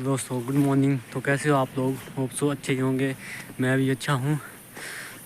दोस्तों, good morning. तो कैसे हो आप लोग? होप सो अच्छे ही होंगे। मैं भी अच्छा हूँ।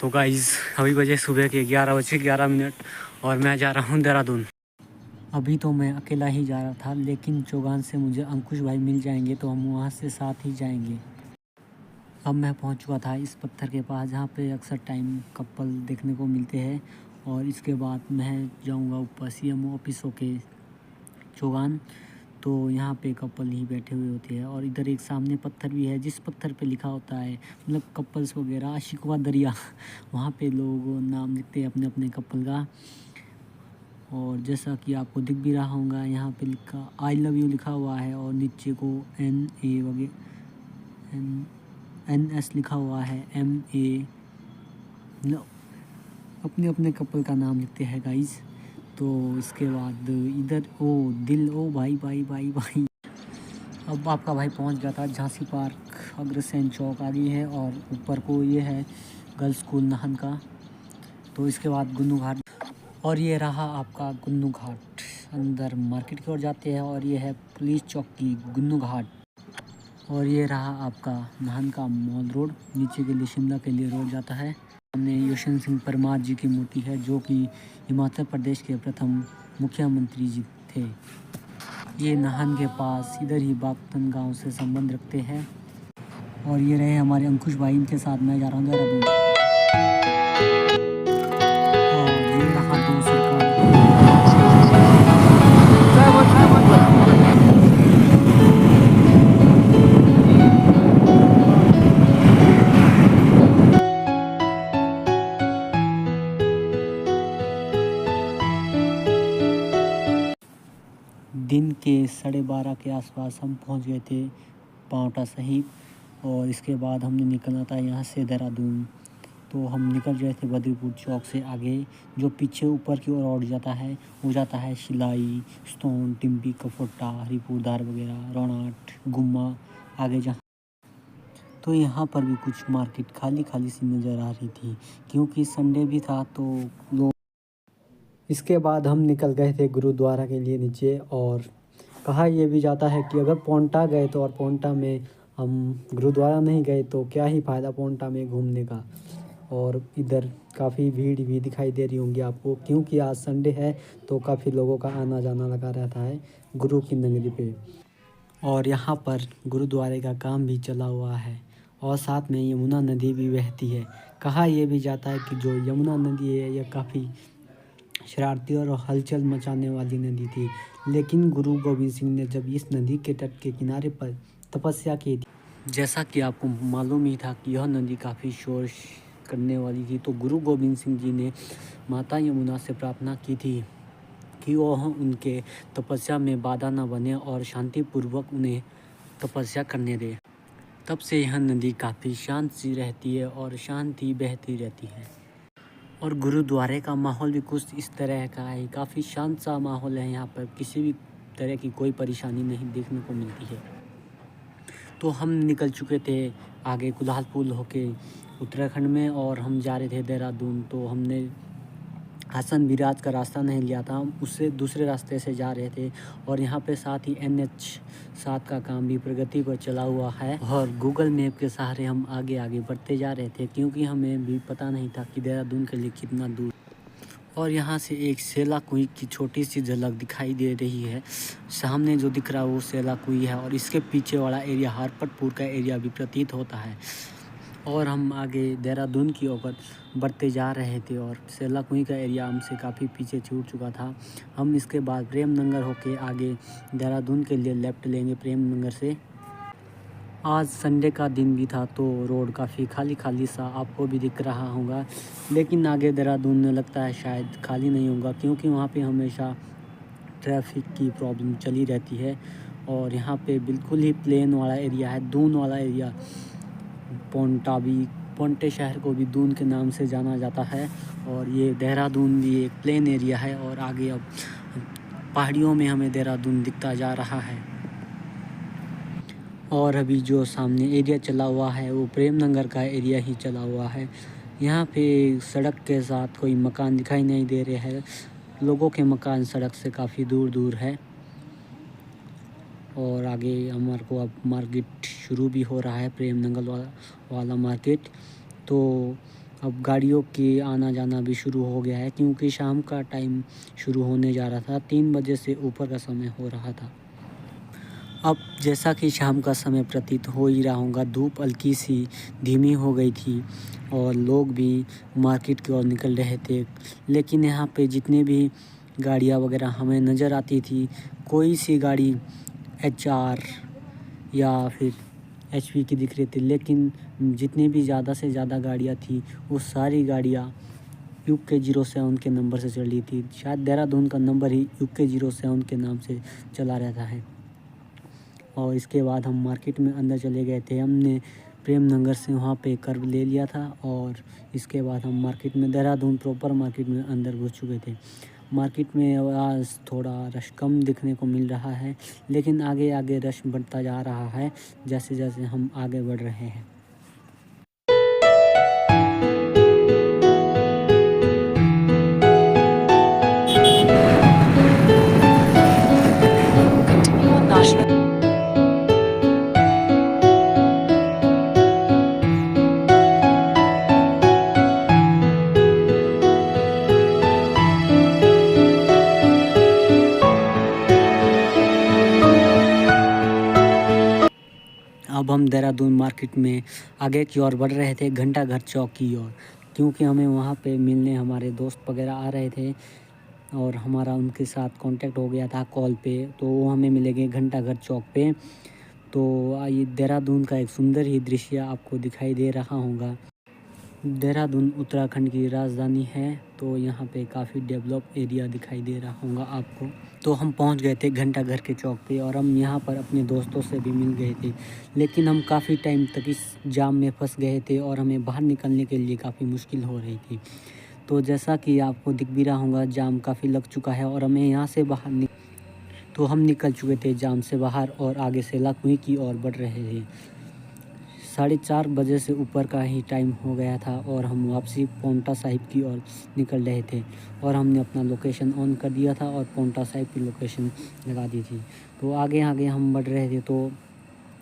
तो गाइज़, अभी बजे सुबह के 11:11 और मैं जा रहा हूँ देहरादून। अभी तो मैं अकेला ही जा रहा था, लेकिन चौगान से मुझे अंकुश भाई मिल जाएंगे तो हम वहाँ से साथ ही जाएंगे। अब मैं पहुँच चुका था इस पत्थर के पास जहाँ पे अक्सर टाइम कपल देखने को मिलते हैं। और इसके बाद मैं जाऊँगा ऊपर CMO ऑफिस होके चौगान। तो यहाँ पे कपल ही बैठे हुए होते हैं और इधर एक सामने पत्थर भी है जिस पत्थर पे लिखा होता है, मतलब कपल्स वगैरह शिकवा दरिया वहाँ पे लोग नाम लिखते हैं अपने अपने कपल का। और जैसा कि आपको दिख भी रहा होगा, यहाँ पे लिखा आई लव यू लिखा हुआ है और नीचे को NA वगैरह NS लिखा हुआ है, MA, मतलब अपने अपने कपल का नाम लिखते हैं गाइस। तो इसके बाद इधर दिल, भाई भाई भाई भाई। अब आपका भाई पहुंच गया था झांसी पार्क, अग्रसेन चौक आ गई है और ऊपर को ये है गर्ल्स स्कूल नाहन का। तो इसके बाद गुन्नू घाट, और ये रहा आपका गुन्नू घाट। अंदर मार्केट की ओर जाते हैं और ये है पुलिस चौकी गुन्नू घाट। और ये रहा आपका नाहन का मॉल रोड, नीचे के लिए शिमला के लिए रोड जाता है। सामने यशवंत सिंह परमार जी की मूर्ति है जो कि हिमाचल प्रदेश के प्रथम मुख्यमंत्री जी थे। ये नाहन के पास इधर ही बागतन गांव से संबंध रखते हैं। और ये रहे हमारे अंकुश भाई, इनके साथ मैं जा रहा हूँ देहरादून। और ये रहा दो सरकार। दिन के 12:30 के आसपास हम पहुंच गए थे पांवटा साहिब। और इसके बाद हमने निकलना था यहाँ से देहरादून। तो हम निकल गए थे बद्रीपुर चौक से आगे, जो पीछे ऊपर की ओर और जाता है, वो जाता है शिलाई, स्टोन, टिम्बी, कफोटा, हरिपुर धार वगैरह, रोनाट, गुम्मा आगे जहाँ। तो यहाँ पर भी कुछ मार्केट खाली खाली सी नज़र आ रही थी क्योंकि संडे भी था तो लोग। इसके बाद हम निकल गए थे गुरुद्वारा के लिए नीचे। और कहा यह भी जाता है कि अगर पोंटा गए तो, और पोंटा में हम गुरुद्वारा नहीं गए तो क्या ही फ़ायदा पोंटा में घूमने का। और इधर काफ़ी भीड़ भी दिखाई दे रही होंगी आपको क्योंकि आज संडे है तो काफ़ी लोगों का आना जाना लगा रहता है गुरु की नगरी पे। और यहाँ पर गुरुद्वारे का काम भी चला हुआ है और साथ में यमुना नदी भी बहती है। कहा यह भी जाता है कि जो यमुना नदी है यह काफ़ी शरारती और हलचल मचाने वाली नदी थी, लेकिन गुरु गोविंद सिंह ने जब इस नदी के तट के किनारे पर तपस्या की थी, जैसा कि आपको मालूम ही था कि यह नदी काफ़ी शोर करने वाली थी, तो गुरु गोविंद सिंह जी ने माता यमुना से प्रार्थना की थी कि वह उनके तपस्या में बाधा न बने और शांतिपूर्वक उन्हें तपस्या करने दे। तब से यह नदी काफ़ी शांत सी रहती है और शांति बहती रहती है। और गुरुद्वारे का माहौल भी कुछ इस तरह का है, काफ़ी शांत सा माहौल है। यहाँ पर किसी भी तरह की कोई परेशानी नहीं देखने को मिलती है। तो हम निकल चुके थे आगे कुदाल पुल होके उत्तराखंड में और हम जा रहे थे देहरादून। तो हमने हसन विराज का रास्ता नहीं लिया था, हम उससे दूसरे रास्ते से जा रहे थे। और यहाँ पे साथ ही NH7 का काम भी प्रगति पर चला हुआ है और गूगल मैप के सहारे हम आगे आगे बढ़ते जा रहे थे क्योंकि हमें भी पता नहीं था कि देहरादून के लिए कितना दूर। और यहाँ से एक सेला कुई की छोटी सी झलक दिखाई दे रही है। सामने जो दिख रहा है वो सेला कुई है और इसके पीछे वाला एरिया हरपतपुर का एरिया भी प्रतीत होता है। और हम आगे देहरादून की ओर बढ़ते जा रहे थे और सेला कुई का एरिया हमसे काफ़ी पीछे छूट चुका था। हम इसके बाद प्रेम नगर होके आगे देहरादून के लिए लेफ़्ट लेंगे प्रेम नगर से। आज संडे का दिन भी था तो रोड काफ़ी खाली खाली सा आपको भी दिख रहा होगा, लेकिन आगे देहरादून में लगता है शायद खाली नहीं होगा क्योंकि वहाँ पे हमेशा ट्रैफिक की प्रॉब्लम चली रहती है। और यहाँ पे बिल्कुल ही प्लेन वाला एरिया है, दून वाला एरिया। पोंटे शहर को भी दून के नाम से जाना जाता है। और ये देहरादून भी एक प्लेन एरिया है और आगे अब पहाड़ियों में हमें देहरादून दिखता जा रहा है। और अभी जो सामने एरिया चला हुआ है वो प्रेम नगर का एरिया ही चला हुआ है। यहाँ पे सड़क के साथ कोई मकान दिखाई नहीं दे रहे हैं, लोगों के मकान सड़क से काफ़ी दूर दूर है। और आगे हमारे को अब मार्केट शुरू भी हो रहा है, प्रेम नंगल वाला मार्केट। तो अब गाड़ियों के आना जाना भी शुरू हो गया है, क्योंकि शाम का टाइम शुरू होने जा रहा था। 3 बजे से ऊपर का समय हो रहा था। अब जैसा कि शाम का समय प्रतीत हो ही रहा होगा, धूप हल्की सी धीमी हो गई थी और लोग भी मार्केट की ओर निकल रहे थे। लेकिन यहाँ पे जितने भी गाड़ियाँ वगैरह हमें नज़र आती थी, कोई सी गाड़ी HR या फिर HP की दिख रही थी। लेकिन जितनी भी ज़्यादा से ज़्यादा गाड़ियाँ थी, वो सारी गाड़ियाँ UK07 के नंबर से चल रही थी। शायद देहरादून का नंबर ही UK07 के नाम से चला रहता है। और इसके बाद हम मार्केट में अंदर चले गए थे। हमने प्रेम नगर से वहाँ पे कर्व ले लिया था और इसके बाद हम मार्केट में, देहरादून प्रॉपर मार्केट में अंदर घुस चुके थे। मार्केट में आज थोड़ा रश कम दिखने को मिल रहा है, लेकिन आगे आगे रश बढ़ता जा रहा है जैसे जैसे हम आगे बढ़ रहे हैं। अब हम देहरादून मार्केट में आगे की ओर बढ़ रहे थे, घंटाघर चौक की ओर, क्योंकि हमें वहाँ पे मिलने हमारे दोस्त वगैरह आ रहे थे और हमारा उनके साथ कांटेक्ट हो गया था कॉल पे। तो वो हमें मिलेंगे घंटाघर चौक पे। तो ये देहरादून का एक सुंदर ही दृश्य आपको दिखाई दे रहा होगा। देहरादून उत्तराखंड की राजधानी है, तो यहाँ पे काफ़ी डेवलप एरिया दिखाई दे रहा होगा आपको। तो हम पहुँच गए थे घंटाघर के चौक पे और हम यहाँ पर अपने दोस्तों से भी मिल गए थे। लेकिन हम काफ़ी टाइम तक इस जाम में फंस गए थे और हमें बाहर निकलने के लिए काफ़ी मुश्किल हो रही थी। तो जैसा कि आपको दिख भी रहा होगा, जाम काफ़ी लग चुका है और हमें यहाँ से बाहर तो हम निकल चुके थे जाम से बाहर और आगे से लाखुई की ओर बढ़ रहे थे। 4:30 बजे से ऊपर का ही टाइम हो गया था और हम वापसी पाउंटा साहिब की ओर निकल रहे थे और हमने अपना लोकेशन ऑन कर दिया था और पाउंटा साहिब की लोकेशन लगा दी थी। तो आगे आगे हम बढ़ रहे थे। तो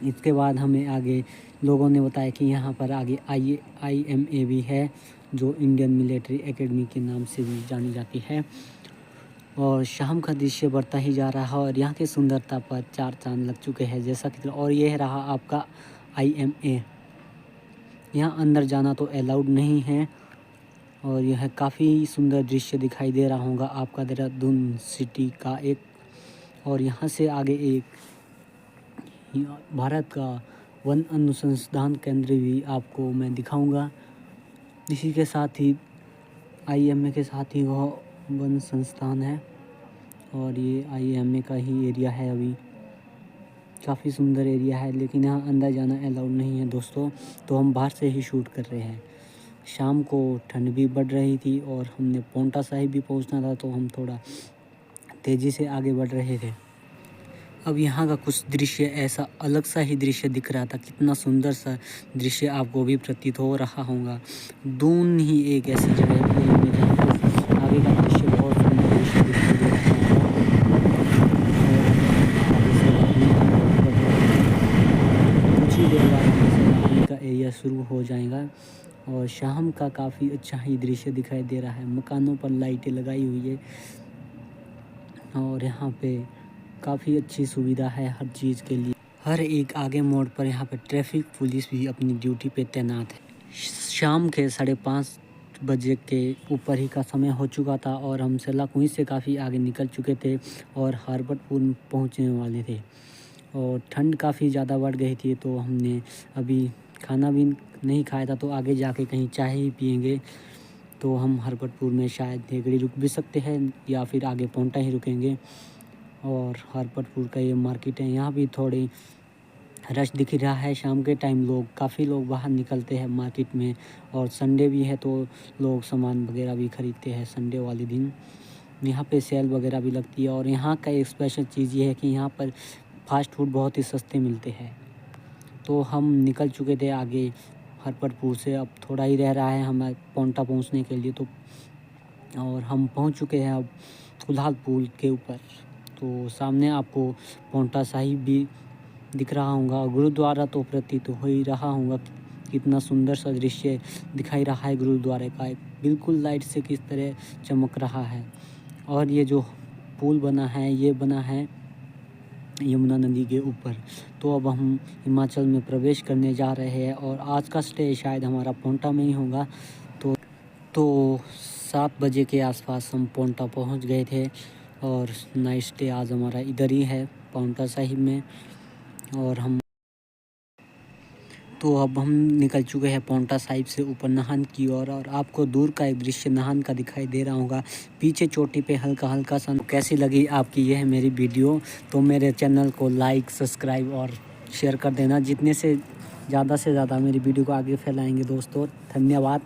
इसके बाद हमें आगे लोगों ने बताया कि यहाँ पर आगे IMA भी है, जो इंडियन मिलिट्री एकेडमी के नाम से भी जानी जाती है। और शाम का दृश्य बढ़ता ही जा रहा है और यहाँ की सुंदरता पर 4 चांद लग चुके हैं, जैसा कि। और यह रहा आपका IMA। यहाँ अंदर जाना तो अलाउड नहीं है और यह काफ़ी सुंदर दृश्य दिखाई दे रहा होगा आपका देहरादून सिटी का एक। और यहाँ से आगे एक भारत का वन अनुसंधान केंद्र भी आपको मैं दिखाऊंगा। इसी के साथ ही IMA के साथ ही वह वन संस्थान है और ये IMA का ही एरिया है। अभी काफ़ी सुंदर एरिया है, लेकिन यहाँ अंदर जाना अलाउड नहीं है दोस्तों। तो हम बाहर से ही शूट कर रहे हैं। शाम को ठंड भी बढ़ रही थी और हमने पाउंटा साहिब भी पहुँचना था, तो हम थोड़ा तेज़ी से आगे बढ़ रहे थे। अब यहाँ का कुछ दृश्य ऐसा अलग सा ही दृश्य दिख रहा था। कितना सुंदर सा दृश्य आपको भी प्रतीत हो रहा होगा। दून ही एक ऐसी जगह है जहाँ पर आगे का दृश्य बहुत सुंदर दृश्य दिखाई दे रहा है। कुछ ही देर बाद का एरिया शुरू हो जाएगा और शाम का काफ़ी अच्छा ही दृश्य दिखाई दे रहा है। मकानों पर लाइटें लगाई हुई है और यहाँ पे काफ़ी अच्छी सुविधा है हर चीज़ के लिए। हर एक आगे मोड़ पर यहाँ पे ट्रैफिक पुलिस भी अपनी ड्यूटी पे तैनात है। शाम के 5:30 बजे के ऊपर ही का समय हो चुका था और हम सेलाकुई से काफ़ी आगे निकल चुके थे और हार्बरपुर पहुँचने वाले थे और ठंड काफ़ी ज़्यादा बढ़ गई थी। तो हमने अभी खाना भी नहीं खाया था, तो आगे जाके कहीं चाय ही पियेंगे। तो हम हार्बरपुर में शायद हेगड़ी रुक भी सकते हैं या फिर आगे पाउंटा ही रुकेंगे। और हार्बरपुर का ये मार्केट है, यहाँ भी थोड़ी रश दिख रहा है। शाम के टाइम काफ़ी लोग बाहर निकलते हैं मार्केट में और संडे भी है, तो लोग सामान वगैरह भी ख़रीदते हैं संडे वाले दिन। यहाँ पे सेल वगैरह भी लगती है और यहाँ का एक स्पेशल चीज़ ये है कि यहाँ पर फास्ट फूड बहुत ही सस्ते मिलते हैं। तो हम निकल चुके थे आगे हार्बरपुर से, अब थोड़ा ही रह रहा है हमें पाउंटा पहुँचने के लिए। तो और हम पहुँच चुके हैं अब कुल्हाल पुल के ऊपर। तो सामने आपको पांवटा साहिब भी दिख रहा होगा। गुरुद्वारा तो प्रतीत हो ही रहा होगा, कितना सुंदर सा दृश्य दिखाई रहा है गुरुद्वारे का, बिल्कुल लाइट से किस तरह चमक रहा है। और ये जो पुल बना है ये बना है यमुना नदी के ऊपर। तो अब हम हिमाचल में प्रवेश करने जा रहे हैं और आज का स्टे शायद हमारा पांवटा में ही होगा। तो 7 बजे के आसपास हम पांवटा पहुंच गए थे और नाइट स्टे आज हमारा इधर ही है पांवटा साहिब में। और अब हम निकल चुके हैं पांवटा साहिब से ऊपर नाहन की ओर। और आपको दूर का एक दृश्य नाहन का दिखाई दे रहा होगा, पीछे चोटी पे हल्का हल्का सा। कैसी लगी आपकी यह मेरी वीडियो, तो मेरे चैनल को लाइक, सब्सक्राइब और शेयर कर देना। जितने से ज़्यादा मेरी वीडियो को आगे फैलाएंगे दोस्तों। धन्यवाद।